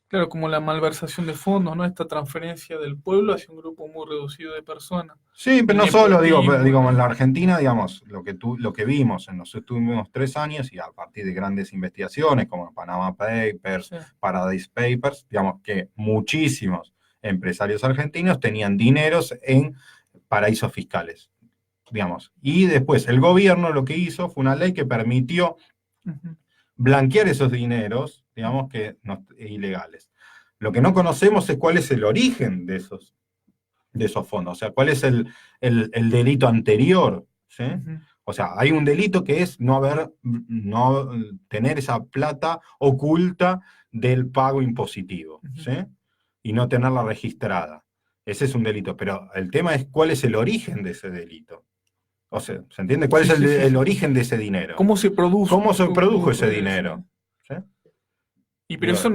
Claro, como la malversación de fondos, ¿no? Esta transferencia del pueblo hacia un grupo muy reducido de personas. Sí, pero El no solo, digo, nepotismo, digo, en la Argentina, digamos, lo que vimos en los últimos 3 años y a partir de grandes investigaciones como Panama Papers, sí. Paradise Papers, digamos que muchísimos empresarios argentinos tenían dineros en paraísos fiscales, digamos. Y después el gobierno lo que hizo fue una ley que permitió Ujú. blanquear esos dineros, digamos que ilegales. Lo que no conocemos es cuál es el origen de esos fondos, o sea, cuál es el delito anterior, ¿sí? Ujú. O sea, hay un delito que es no tener esa plata oculta del pago impositivo, Ujú. ¿sí? Y no tenerla registrada. Ese es un delito, pero el tema es cuál es el origen de ese delito. O sea, ¿se entiende? ¿Cuál es Sí, sí, sí, el sí. origen de ese dinero? ¿Cómo se produjo? ¿Cómo se produjo ese Sí. dinero? ¿Sí? Y pero Digo, eso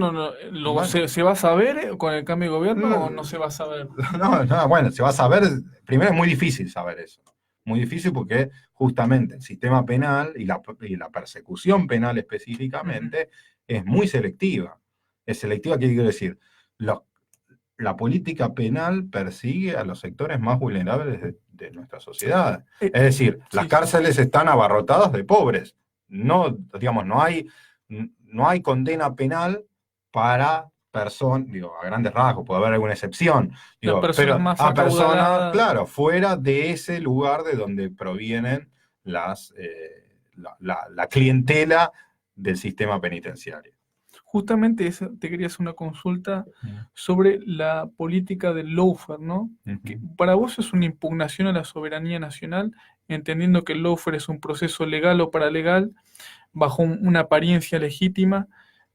bueno, se va a saber con el cambio de gobierno no, o no se va a saber. no, no, bueno, se va a saber, primero es muy difícil saber eso. Muy difícil porque justamente el sistema penal y la persecución penal Ujú. específicamente es muy selectiva. Es selectiva, ¿qué quiero decir? Los- la política penal persigue a los sectores más vulnerables de nuestra sociedad. Eh, Es decir, las sí, sí, sí. cárceles están abarrotadas de pobres. No, digamos, no hay condena penal para personas, digo, a grandes rasgos, puede haber alguna excepción, Las digo, personas pero más a personas, acaudaladas. claro, fuera de ese lugar de donde provienen la clientela del sistema penitenciario. Justamente te quería hacer una consulta Mm. sobre la política del lawfare, ¿no? Que Ujú. para vos es una impugnación a la soberanía nacional, entendiendo que el lawfare es un proceso legal o paralegal bajo una apariencia legítima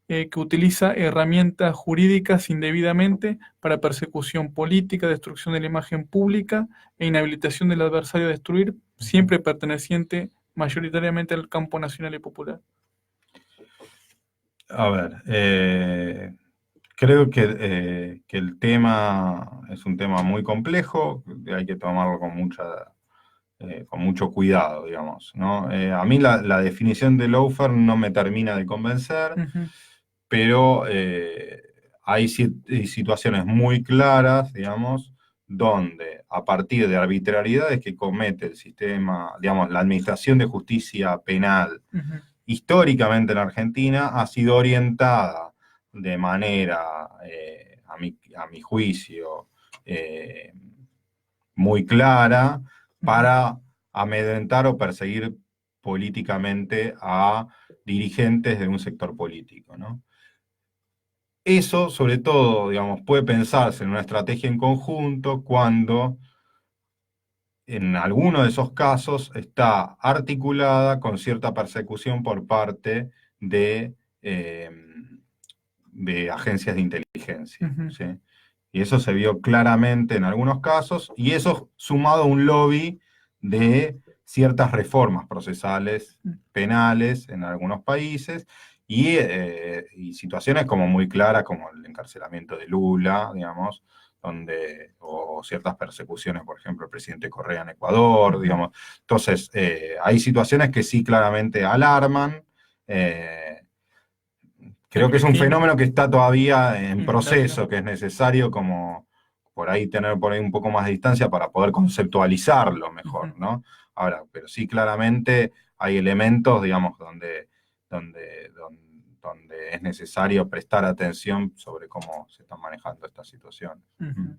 que utiliza herramientas jurídicas indebidamente para persecución política, destrucción de la imagen pública e inhabilitación del adversario a destruir, Ujú. siempre perteneciente mayoritariamente al campo nacional y popular. A ver, creo que el tema es un tema muy complejo, hay que tomarlo con mucho cuidado, digamos, ¿no? A mí la definición de lawfare no me termina de convencer, Ujú. pero hay situaciones muy claras, digamos, donde a partir de arbitrariedades que comete el sistema, digamos, la Administración de Justicia Penal Ujú. históricamente en Argentina ha sido orientada de manera, a mi juicio, eh, muy clara Ujú. para amedrentar o perseguir políticamente a dirigentes de un sector político, ¿no? Eso, sobre todo, digamos, puede pensarse en una estrategia en conjunto cuando en alguno de esos casos está articulada con cierta persecución por parte eh, de agencias de inteligencia, Ujú. ¿sí? Y eso se vio claramente en algunos casos, y eso sumado a un lobby de ciertas reformas procesales penales en algunos países, y situaciones como muy claras, como el encarcelamiento de Lula, digamos, o ciertas persecuciones, por ejemplo, el presidente Correa en Ecuador, Ujú. digamos. Entonces, hay situaciones que sí claramente alarman. eh, Creo que es un Cristina. fenómeno que está todavía en Claro, claro. proceso, que es necesario como por ahí tener por ahí un poco más de distancia para poder conceptualizarlo Ujú. mejor, ¿no? Ahora, pero sí claramente hay elementos, digamos, donde es necesario prestar atención sobre cómo se están manejando estas situaciones. Mm. Ujú.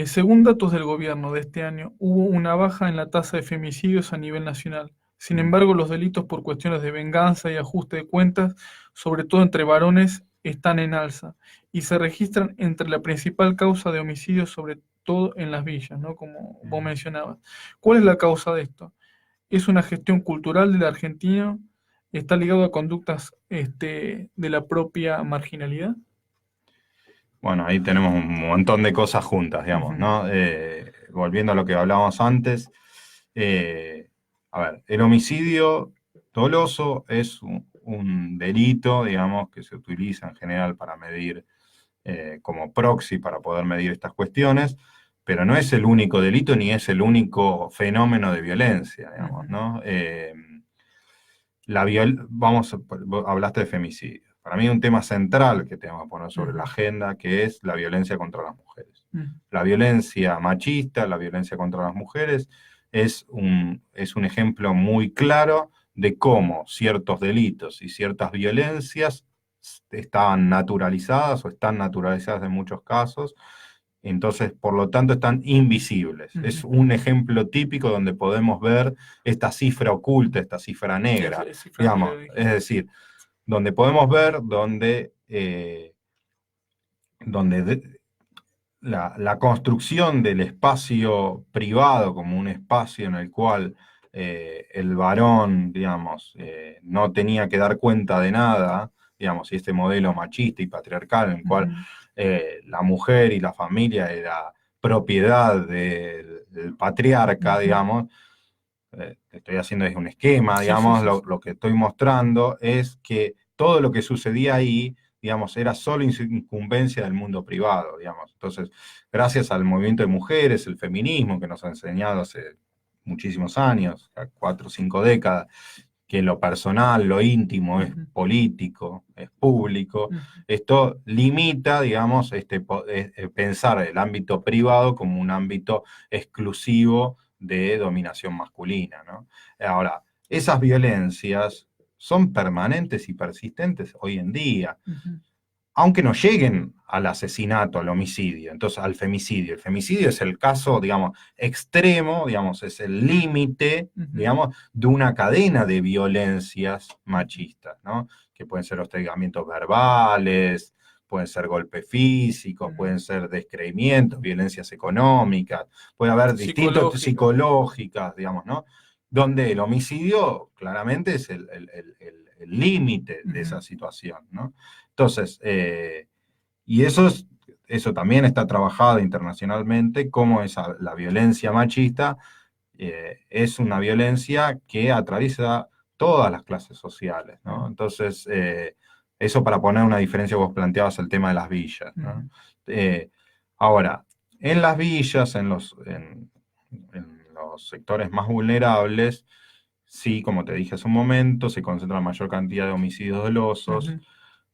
Según datos del gobierno de este año, hubo una baja en la tasa de femicidios a nivel nacional. Sin Mm. embargo, los delitos por cuestiones de venganza y ajuste de cuentas, sobre todo entre varones, están en alza y se registran entre la principal causa de homicidios, sobre todo en las villas, ¿no? Como vos Mm. mencionabas. ¿Cuál es la causa de esto? ¿Es una gestión cultural del argentino? ¿Está ligado a conductas de la propia marginalidad? Bueno, ahí tenemos un montón de cosas juntas, digamos, Ujú. ¿no? Volviendo a lo que hablábamos antes, a ver, el homicidio doloso es un delito, digamos, que se utiliza en general para medir, como proxy para poder medir estas cuestiones, pero no es el único delito ni es el único fenómeno de violencia, digamos, Ujú. ¿no? Vos hablaste de femicidio. para mí un tema central que tenemos que poner sobre la Ujú. agenda, que es la violencia contra las mujeres. Mm. La violencia machista, la violencia contra las mujeres, es un ejemplo muy claro de cómo ciertos delitos y ciertas violencias estaban naturalizadas o están naturalizadas en muchos casos, entonces, por lo tanto, están invisibles. Es Ujú. un ejemplo típico donde podemos ver esta cifra oculta, esta cifra Sí, negra, es cifra negra, digamos, es dijiste. decir, donde podemos ver donde la construcción del espacio privado como un espacio en el cual el varón, digamos, no tenía que dar cuenta de nada, digamos, y este modelo machista y patriarcal en el cual Ujú. la mujer y la familia era propiedad del patriarca, Ujú. digamos, estoy haciendo es un esquema, Sí, sí, digamos, sí, sí. lo que estoy mostrando es que todo lo que sucedía ahí, digamos, era solo incumbencia del mundo privado, digamos. Entonces, gracias al movimiento de mujeres, el feminismo que nos ha enseñado hace muchísimos años, 4 o 5 décadas, que lo personal, lo íntimo es Ujú. político, es público, Ujú. esto limita, digamos, pensar el ámbito privado como un ámbito exclusivo de dominación masculina, ¿no? Ahora, esas violencias son permanentes y persistentes hoy en día, Ujú. aunque no lleguen al asesinato, al homicidio, entonces al femicidio. El femicidio es el caso, digamos, extremo, digamos, es el límite, Ujú. digamos, de una cadena de violencias machistas, ¿no? Que pueden ser hostigamientos verbales, pueden ser golpes físicos, Ujú. pueden ser descreimientos, violencias económicas, puede haber distintos Psicológica. psicológicas, digamos, ¿no? Donde el homicidio claramente es el límite de Ujú. esa situación, ¿no? Entonces, y eso también está trabajado internacionalmente, como la violencia machista es una violencia que atraviesa todas las clases sociales, ¿no? Entonces, eso para poner una diferencia, vos planteabas el tema de las villas, ¿no? Ujú. Eh, Ahora, en las villas, en los sectores más vulnerables, sí, como te dije hace un momento, se concentra la mayor cantidad de homicidios dolosos, Ujú.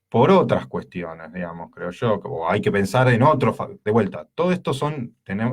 por otras cuestiones, digamos, creo yo, o hay que pensar en otro, de vuelta, todo esto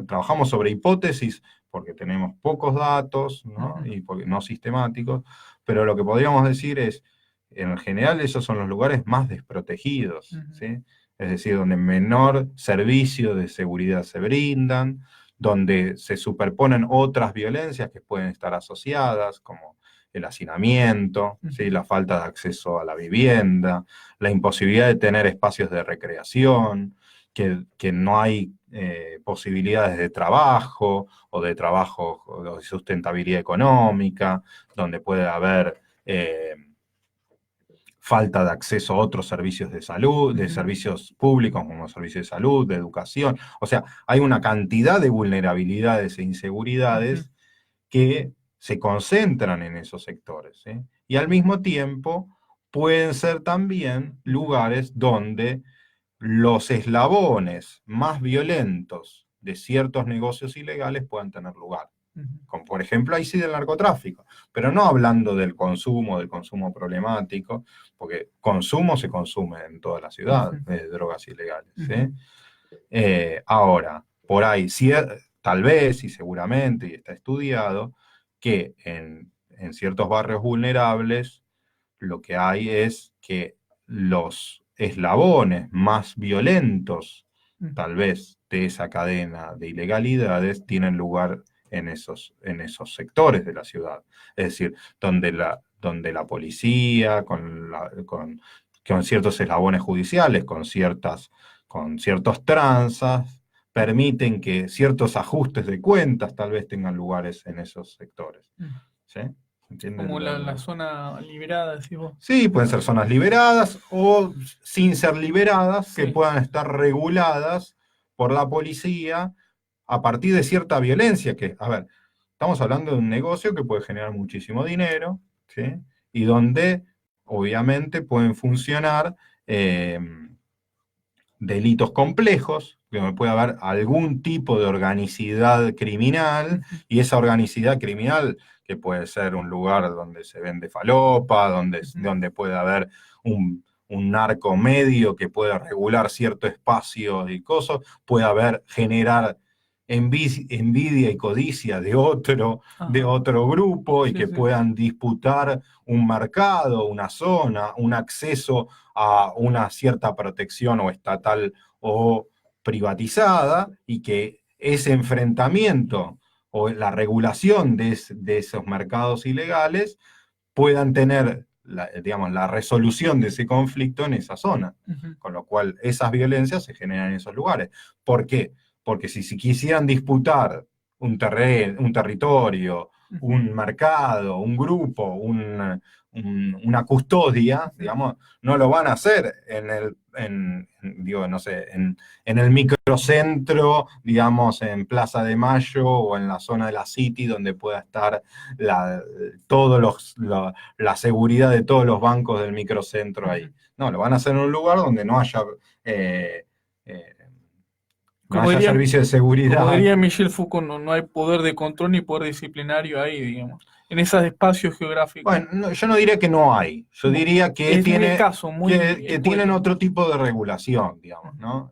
trabajamos sobre hipótesis porque tenemos pocos datos, ¿no? Ujú. Y porque, no sistemáticos, pero lo que podríamos decir es, en general esos son los lugares más desprotegidos, Ujú. ¿sí? Es decir, donde menor servicio de seguridad se brindan, donde se superponen otras violencias que pueden estar asociadas, como el hacinamiento, ¿sí? Ujú. La falta de acceso a la vivienda, la imposibilidad de tener espacios de recreación, que no hay posibilidades de trabajo o de trabajo o de sustentabilidad económica, donde puede haber falta de acceso a otros servicios de salud, de Ujú. servicios públicos como servicios de salud, de educación. O sea, hay una cantidad de vulnerabilidades e Ujú. inseguridades que se concentran en esos sectores, ¿sí? Y al mismo tiempo pueden ser también lugares donde los eslabones más violentos de ciertos negocios ilegales puedan tener lugar. Ujú. Como por ejemplo ahí sí del narcotráfico, pero no hablando del consumo problemático, porque consumo se consume en toda la ciudad Ujú. de drogas ilegales, ¿sí? Ujú. Ahora, por ahí, sí, tal vez y seguramente, y está estudiado, que en ciertos barrios vulnerables lo que hay es que los eslabones más violentos, Ujú. tal vez, de esa cadena de ilegalidades, tienen lugar en esos sectores de la ciudad. Es decir, donde la policía, con ciertos eslabones judiciales, con ciertos tranzas, permiten que ciertos ajustes de cuentas tal vez tengan lugares en esos sectores. Ujú. ¿Sí? ¿Entienden? Como la zona liberada, decís vos. Sí, pueden ser zonas liberadas o sin ser liberadas, que Sí. puedan estar reguladas por la policía a partir de cierta violencia, que, a ver, estamos hablando de un negocio que puede generar muchísimo dinero, ¿sí? Y donde obviamente pueden funcionar eh, delitos complejos, que puede haber algún tipo de organicidad criminal, Ujú. y esa organicidad criminal, que puede ser un lugar donde se vende falopa, donde, Ujú. donde puede haber un, un narco medio que pueda regular cierto espacio y cosas, puede generar envidia y codicia de otro grupo y Sí, que sí. puedan disputar un mercado, una zona, un acceso a una cierta protección o estatal o privatizada, y que ese enfrentamiento o la regulación de esos mercados ilegales puedan tener digamos, la resolución de ese conflicto en esa zona. Ujú. Con lo cual esas violencias se generan en esos lugares. ¿Por qué? Porque si quisieran disputar un terreno, un territorio, Ujú. un mercado, un grupo, una custodia, digamos, no lo van a hacer digo, no sé, en el microcentro, digamos, en Plaza de Mayo o en la zona de la City, donde pueda estar la seguridad de todos los bancos del microcentro ahí. Ujú. No, lo van a hacer en un lugar donde no haya, eh, eh, no Como haya diría, servicio de como seguridad. diría Michel Foucault, no hay poder de control ni poder disciplinario ahí, digamos, en esos espacios geográficos. Bueno, yo no diría que no hay, yo diría Es muy escaso, muy que tienen escueto. otro tipo de regulación, digamos, Ujú. ¿no?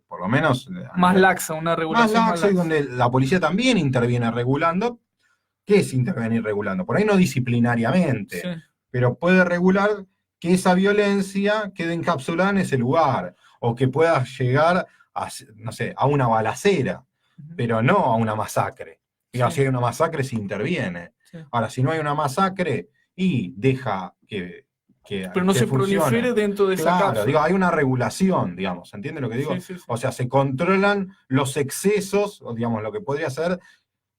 Por lo menos a Más nivel laxa, una más regulación más laxo, y laxa. donde la policía también interviene regulando. ¿Qué es intervenir regulando? Por ahí no Sí. disciplinariamente, pero puede regular que esa violencia quede encapsulada en ese lugar, o que pueda llegar a, no sé, a una balacera, Ujú. pero no a una masacre. Sí, Digo, si hay una masacre, se interviene. sí. Ahora, si no hay una masacre y deja Pero no que se prolifere funcione. dentro de esa Claro, digo, cápsula. hay una regulación, digamos, ¿entiendes lo que Sí, digo? sí, sí. O sea, se controlan los excesos, o digamos, lo que podría ser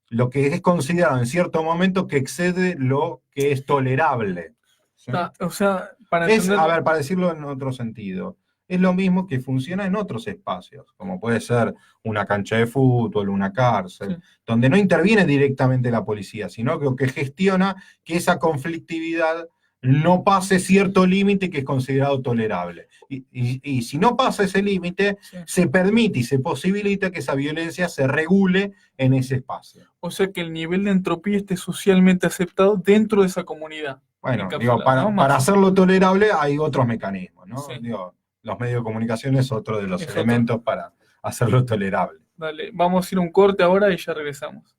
lo que es considerado en cierto momento que excede lo que es tolerable. ¿Sí? O sea, para Es, a entenderlo, ver, para decirlo en otro sentido, es lo mismo que funciona en otros espacios, como puede ser una cancha de fútbol, una cárcel, sí. donde no interviene directamente la policía, sino que gestiona que esa conflictividad no pase cierto límite que es considerado tolerable. Y si no pasa ese límite, Sí. se permite y se posibilita que esa violencia se regule en ese espacio. O sea, que el nivel de entropía esté socialmente aceptado dentro de esa comunidad Bueno, digo, encapsulada, ¿no? para Más, hacerlo tolerable hay otros mecanismos, ¿no? sí, Digo, los medios de comunicación es otro de los es otro. elementos para hacerlo tolerable. Dale, vamos a ir a un corte ahora y ya regresamos.